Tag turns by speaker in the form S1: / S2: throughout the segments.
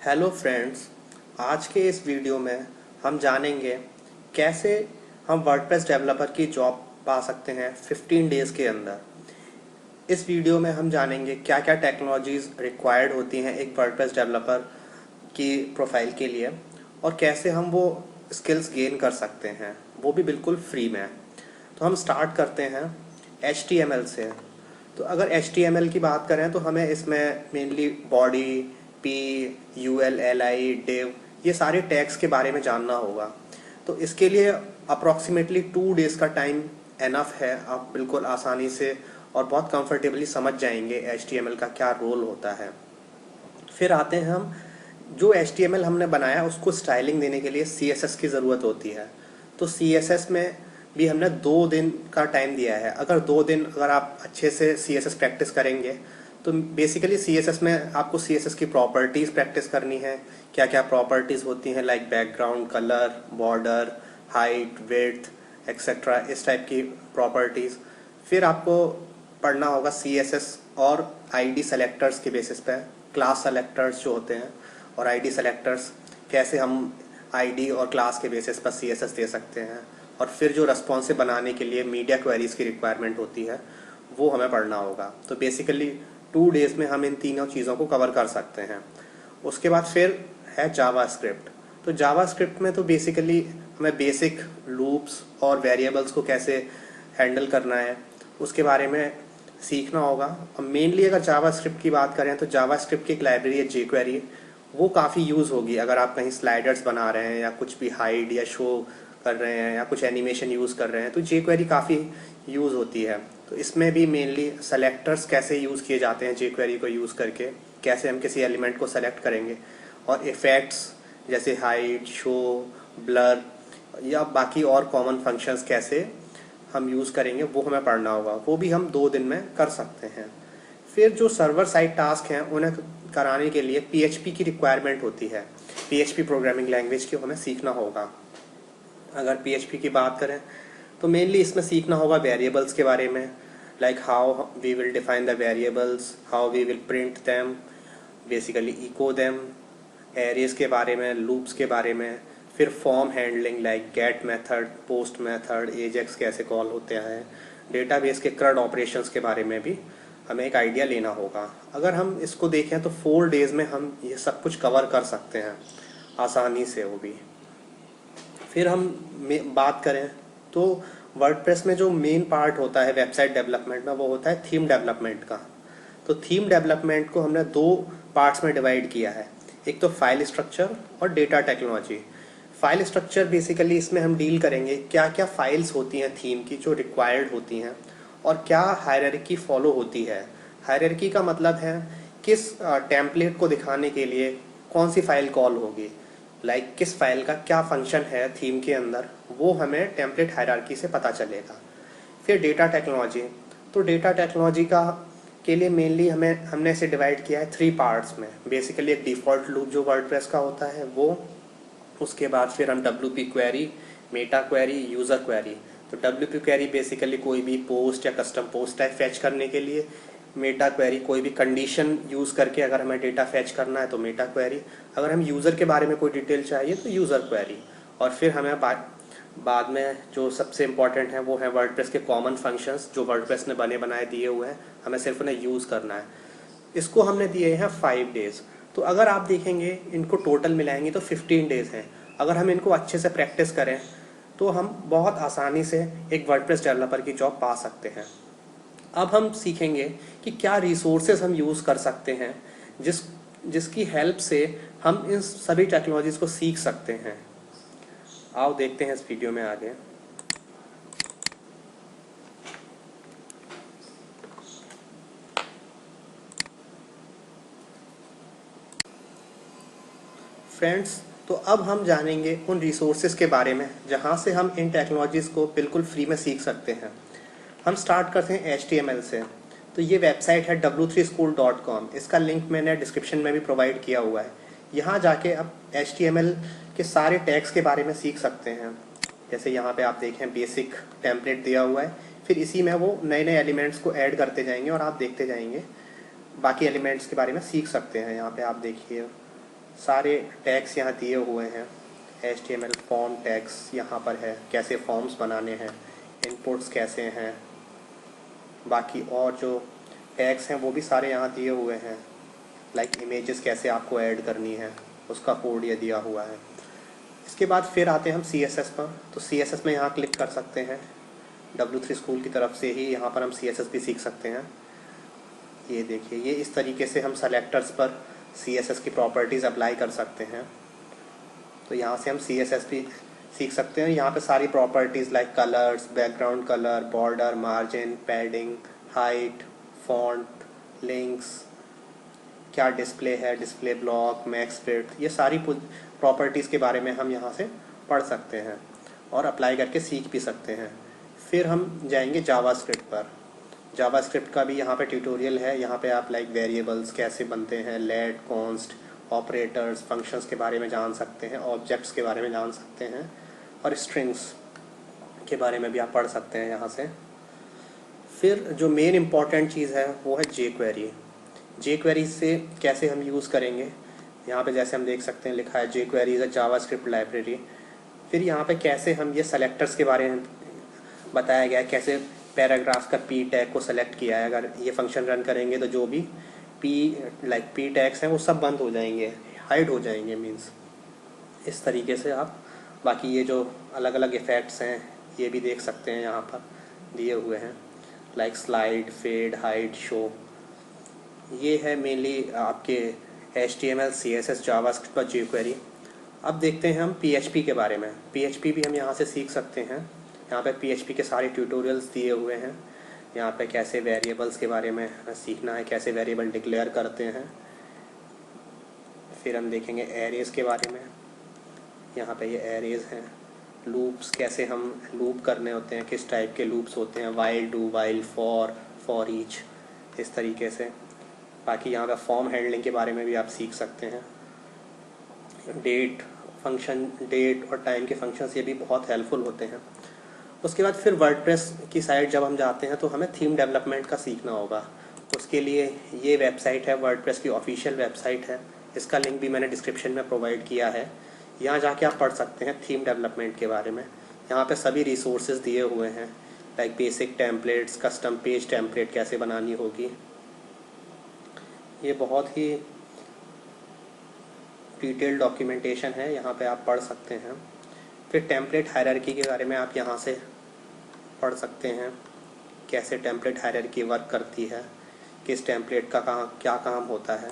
S1: Hello friends, आज के इस वीडियो में हम जानेंगे कैसे हम वर्डप्रेस डेवलपर की जॉब पा सकते हैं 15 डेज़ के अंदर। इस वीडियो में हम जानेंगे क्या क्या टेक्नोलॉजीज़ रिक्वायर्ड होती हैं एक वर्डप्रेस डेवलपर की प्रोफाइल के लिए और कैसे हम वो स्किल्स गेन कर सकते हैं, वो भी बिल्कुल फ्री में। तो हम स्टार्ट करते हैं HTML से। तो अगर HTML की बात करें तो हमें इसमें mainly body, P, UL, LI, div ये सारे टैग्स के बारे में जानना होगा। तो इसके लिए अप्रॉक्सीमेटली 2 डेज़ का टाइम एनफ है। आप बिल्कुल आसानी से और बहुत कंफर्टेबली समझ जाएंगे HTML का क्या रोल होता है। फिर आते हैं हम जो HTML हमने बनाया उसको स्टाइलिंग देने के लिए CSS की ज़रूरत होती है। तो CSS में भी हमने 2 दिन का टाइम दिया है। अगर 2 दिन अगर आप अच्छे से CSS प्रैक्टिस करेंगे तो बेसिकली CSS में आपको CSS की प्रॉपर्टीज़ प्रैक्टिस करनी है। क्या क्या प्रॉपर्टीज़ होती हैं, like background colour, border, height, width etcetera, इस टाइप की प्रॉपर्टीज़। फिर आपको पढ़ना होगा CSS और ID सेलेक्टर्स के बेसिस पे, क्लास सेलेक्टर्स जो होते हैं और ID सेलेक्टर्स, कैसे हम ID और क्लास के बेसिस पर CSS दे सकते हैं। और फिर जो रेस्पॉन्सिव बनाने के लिए मीडिया क्वेरीज की रिक्वायरमेंट होती है वो हमें पढ़ना होगा। तो बेसिकली 2 डेज़ में हम इन तीनों चीज़ों को कवर कर सकते हैं। उसके बाद फिर है जावास्क्रिप्ट। तो जावास्क्रिप्ट में तो बेसिकली हमें बेसिक लूप्स और वेरिएबल्स को कैसे हैंडल करना है उसके बारे में सीखना होगा। और मेनली अगर जावास्क्रिप्ट की बात करें तो जावास्क्रिप्ट की एक लाइब्रेरी है jQuery, वो काफ़ी यूज़ होगी अगर आप कहीं स्लाइडर्स बना रहे हैं या कुछ भी हाइड या शो कर रहे हैं या कुछ एनिमेशन यूज़ कर रहे हैं तो jQuery काफ़ी यूज़ होती है। तो इसमें भी मेनली सेलेक्टर्स कैसे यूज़ किए जाते हैं jQuery को यूज़ करके, कैसे हम किसी एलिमेंट को सेलेक्ट करेंगे, और इफ़ेक्ट्स जैसे हाइड, शो, ब्लर या बाकी और कॉमन फंक्शंस कैसे हम यूज़ करेंगे वो हमें पढ़ना होगा। वो भी हम 2 दिन में कर सकते हैं। फिर जो सर्वर साइड टास्क हैं उन्हें कराने के लिए PHP की रिक्वायरमेंट होती है। PHP प्रोग्रामिंग लैंग्वेज की हमें सीखना होगा। अगर PHP की बात करें तो मेनली इसमें सीखना होगा वेरिएबल्स के बारे में, like how we will define the variables, how we will print them, basically echo them, arrays के बारे में, लूप्स के बारे में। फिर form handling like get method, post method, AJAX कैसे कॉल होते हैं, डेटाबेस के CRUD ऑपरेशंस के बारे में भी हमें एक आइडिया लेना होगा। अगर हम इसको देखें तो 4 डेज़ में हम ये सब कुछ कवर कर सकते हैं आसानी से वो भी। फिर हम बात करें तो वर्डप्रेस में जो मेन पार्ट होता है वेबसाइट डेवलपमेंट में वो होता है थीम डेवलपमेंट का। तो थीम डेवलपमेंट को हमने 2 पार्ट्स में डिवाइड किया है, एक तो फाइल स्ट्रक्चर और data technology. File structure basically इसमें हम डील करेंगे क्या क्या फाइल्स होती हैं थीम की जो रिक्वायर्ड होती हैं और क्या हायरार्की फॉलो होती है। हायरार्की का मतलब है किस टेम्पलेट को दिखाने के लिए कौन सी फाइल कॉल होगी, लाइक किस फाइल का क्या फंक्शन है थीम के अंदर, वो हमें टेम्पलेट हायरार्की से पता चलेगा। फिर डेटा टेक्नोलॉजी, तो डेटा टेक्नोलॉजी का के लिए मेनली हमने इसे डिवाइड किया है 3 पार्ट्स में। बेसिकली एक डिफ़ॉल्ट लूप जो वर्डप्रेस का होता है वो, उसके बाद फिर हम WP query, Meta query, user query. तो WP क्वेरी बेसिकली कोई भी पोस्ट या कस्टम पोस्ट टाइप फैच करने के लिए, मेटा क्वेरी कोई भी कंडीशन यूज़ करके अगर हमें डेटा फैच करना है तो मेटा क्वेरी, अगर हम यूज़र के बारे में कोई डिटेल चाहिए तो यूज़र क्वेरी। और फिर हमें बाद में जो सबसे इम्पॉर्टेंट है वो है वर्डप्रेस के कॉमन फंक्शंस जो वर्डप्रेस ने बने बनाए दिए हुए हैं, हमें सिर्फ उन्हें यूज़ करना है। इसको हमने दिए हैं 5 डेज़। तो अगर आप देखेंगे इनको टोटल मिलाएंगे तो 15 डेज़ हैं। अगर हम इनको अच्छे से प्रैक्टिस करें तो हम बहुत आसानी से एक वर्डप्रेस डेवलपर की जॉब पा सकते हैं। अब हम सीखेंगे कि क्या रिसोर्सेज हम यूज़ कर सकते हैं जिसकी हेल्प से हम इन सभी टेक्नोलॉजीज़ को सीख सकते हैं। आओ देखते हैं इस वीडियो में आगे। फ्रेंड्स, तो अब हम जानेंगे उन रिसोर्सेज के बारे में जहां से हम इन टेक्नोलॉजीज़ को बिल्कुल फ्री में सीख सकते हैं। हम स्टार्ट करते हैं HTML से। तो ये वेबसाइट है w3school.com, इसका लिंक मैंने डिस्क्रिप्शन में भी प्रोवाइड किया हुआ है। यहाँ जाके आप HTML के सारे टैग्स के बारे में सीख सकते हैं। जैसे यहाँ पे आप देखें बेसिक टेम्पलेट दिया हुआ है, फिर इसी में वो नए नए एलिमेंट्स को ऐड करते जाएंगे और आप देखते जाएंगे, बाकी एलिमेंट्स के बारे में सीख सकते हैं। यहाँ पे आप देखिए सारे टैग्स यहाँ दिए हुए हैं। HTML फॉर्म टैग्स यहाँ पर है, कैसे फॉर्म्स बनाने हैं, इनपुट्स कैसे हैं, बाकी और जो टैग्स हैं वो भी सारे यहाँ दिए हुए हैं। लाइक इमेजेस कैसे आपको ऐड करनी है, उसका कोड ये दिया हुआ है। इसके बाद फिर आते हैं हम CSS पर। तो CSS में यहाँ क्लिक कर सकते हैं। W3 स्कूल की तरफ से ही यहाँ पर हम CSS भी सीख सकते हैं। ये देखिए, ये इस तरीके से हम सेलेक्टर्स पर CSS की प्रॉपर्टीज़ अप्लाई कर सकते हैं। तो यहाँ से हम CSS भी सीख सकते हैं। यहाँ पे सारी properties like colours, background colour, border, margin, padding, height, font, links, क्या डिस्प्ले है, डिस्प्ले ब्लॉक, मैक्स विड्थ, ये सारी प्रॉपर्टीज़ के बारे में हम यहाँ से पढ़ सकते हैं और अप्लाई करके सीख भी सकते हैं। फिर हम जाएंगे जावास्क्रिप्ट पर। जावास्क्रिप्ट का भी यहाँ पे ट्यूटोरियल है। यहाँ पे आप लाइक वेरिएबल्स कैसे बनते हैं, लेट, कॉन्स्ट, ऑपरेटर्स, फंक्शंस के बारे में जान सकते हैं, ऑब्जेक्ट्स के बारे में जान सकते हैं और स्ट्रिंग्स के बारे में भी आप पढ़ सकते हैं यहाँ से। फिर जो मेन इम्पॉर्टेंट चीज़ है वो है jQuery। jQuery से कैसे हम यूज़ करेंगे, यहाँ पे जैसे हम देख सकते हैं लिखा है jQuery is a JavaScript library. फिर यहाँ पे कैसे हम ये सेलेक्टर्स के बारे में बताया गया है, कैसे पैराग्राफ का P टैग को सेलेक्ट किया है। अगर ये फंक्शन रन करेंगे तो जो भी P टैग्स हैं वो सब बंद हो जाएंगे, हाइड हो जाएंगे मीन्स। इस तरीके से आप बाकी ये जो अलग अलग इफ़ेक्ट्स हैं ये भी देख सकते हैं, यहाँ पर दिए हुए हैं like slide, fade, hide, show. ये है मेनली आपके HTML, CSS, जावास्क्रिप्ट और jQuery। अब देखते हैं हम PHP के बारे में। PHP भी हम यहाँ से सीख सकते हैं। यहाँ पे PHP के सारे ट्यूटोरियल्स दिए हुए हैं। यहाँ पे कैसे वेरिएबल्स के बारे में सीखना है, कैसे वेरिएबल डिक्लेयर करते हैं। फिर हम देखेंगे एरेज़ के बारे में। यहाँ पे ये एरेज़ हैं। लूप्स, कैसे हम लूप करने होते हैं, किस टाइप के लूप्स होते हैं, while, do while, for each, इस तरीके से। बाकी यहाँ पे फॉर्म हैंडलिंग के बारे में भी आप सीख सकते हैं। डेट और टाइम के फंक्शंस ये भी बहुत हेल्पफुल होते हैं। उसके बाद फिर वर्डप्रेस की साइट जब हम जाते हैं तो हमें थीम डेवलपमेंट का सीखना होगा। उसके लिए ये वेबसाइट है, वर्डप्रेस की ऑफिशियल वेबसाइट है। इसका लिंक भी मैंने डिस्क्रिप्शन में प्रोवाइड किया है। यहाँ जाके आप पढ़ सकते हैं थीम डेवलपमेंट के बारे में। यहाँ पे सभी रिसोर्सेज दिए हुए हैं like basic templates, custom page template कैसे बनानी होगी। ये बहुत ही डिटेल डॉक्यूमेंटेशन है, यहाँ पे आप पढ़ सकते हैं। फिर टेम्पलेट हायरार्की के बारे में आप यहाँ से पढ़ सकते हैं, कैसे टेम्पलेट हायरार्की वर्क करती है, किस टेम्पलेट का क्या काम होता है।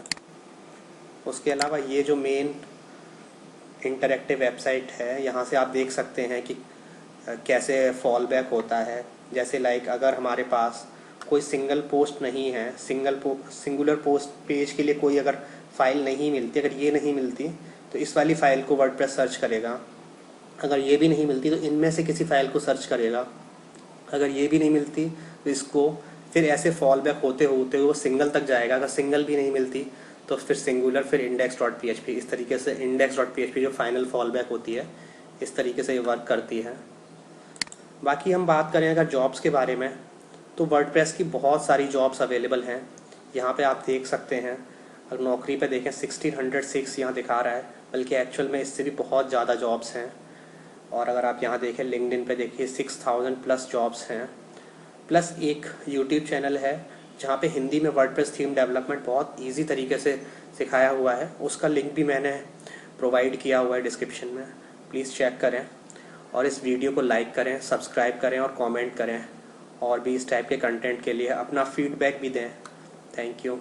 S1: उसके अलावा ये जो मेन इंटरैक्टिव वेबसाइट है, यहाँ से आप देख सकते हैं कि कैसे फॉल बैक होता है। जैसे लाइक अगर हमारे पास कोई सिंगल पोस्ट नहीं है, सिंगुलर पोस्ट पेज के लिए कोई अगर फाइल नहीं मिलती, अगर ये नहीं मिलती तो इस वाली फ़ाइल को वर्डप्रेस सर्च करेगा। अगर ये भी नहीं मिलती तो इनमें से किसी फ़ाइल को सर्च करेगा। अगर ये भी नहीं मिलती तो इसको, फिर ऐसे फॉल बैक होते होते वो सिंगल तक जाएगा। अगर सिंगल भी नहीं मिलती तो फिर सिंगुलर, फिर index.php। इस तरीके से index.php जो फाइनल फॉल बैक होती है, इस तरीके से ये वर्क करती है। बाकी हम बात करें अगर जॉब्स के बारे में तो वर्डप्रेस की बहुत सारी जॉब्स अवेलेबल हैं। यहाँ पे आप देख सकते हैं, अगर नौकरी पे देखें 1606 यहाँ दिखा रहा है, बल्कि एक्चुअल में इससे भी बहुत ज़्यादा जॉब्स हैं। और अगर आप यहाँ देखें लिंक्डइन पे देखिए 6000 प्लस जॉब्स हैं। प्लस एक यूट्यूब चैनल है जहाँ पे हिंदी में वर्डप्रेस थीम डेवलपमेंट बहुत इजी तरीके से सिखाया हुआ है। उसका लिंक भी मैंने प्रोवाइड किया हुआ है डिस्क्रिप्शन में, प्लीज़ चेक करें। और इस वीडियो को लाइक करें, सब्सक्राइब करें और कमेंट करें। और भी इस टाइप के कंटेंट के लिए अपना फीडबैक भी दें। Thank you.